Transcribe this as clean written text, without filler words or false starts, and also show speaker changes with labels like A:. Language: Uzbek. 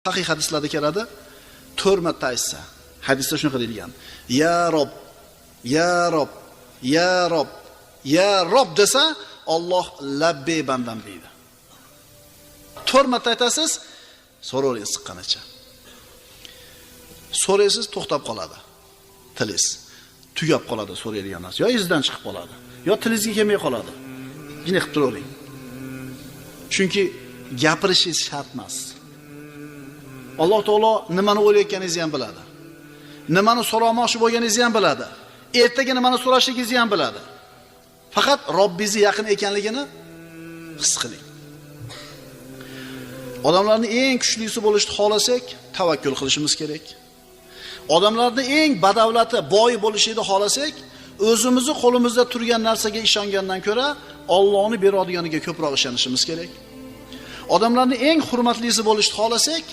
A: Sahih hadislarda keladi, 4 marta aytsa, hadisda shunaqa deyilgan. Ya Rob, ya Rob, ya Rob, ya Rob desa, Alloh labbay bandam deydi. 4 marta aytasiz, so'raysiz siqqanicha. So'raysiz, to'xtab qoladi. Tilingiz tugab qoladi so'raydigan narsa. Yo izdan chiqib qoladi, yo tilingizga kelmay qoladi. Yine qilib turavering. Chunki gapirishingiz shart emas. Alloh taolo nimani o'ylayotganingizni ham biladi. Nimani so'ramoqchi bo'lganingizni ham biladi. Ertaga nimani so'rashligingizni ham biladi. Faqat Robbingiz yaqin ekanligini his qiling. Odamlarning eng kuchlisi bo'lishni xohlasak, tavakkul qilishimiz kerak. Odamlarning eng badavlati, boy bo'lishini xohlasak, o'zimizni qo'limizda turgan narsaga ishongandan ko'ra, Allohning beradiganiga ko'proq ishonishimiz kerak. Odamlarning eng hurmatlisi bo'lishni xohlasak,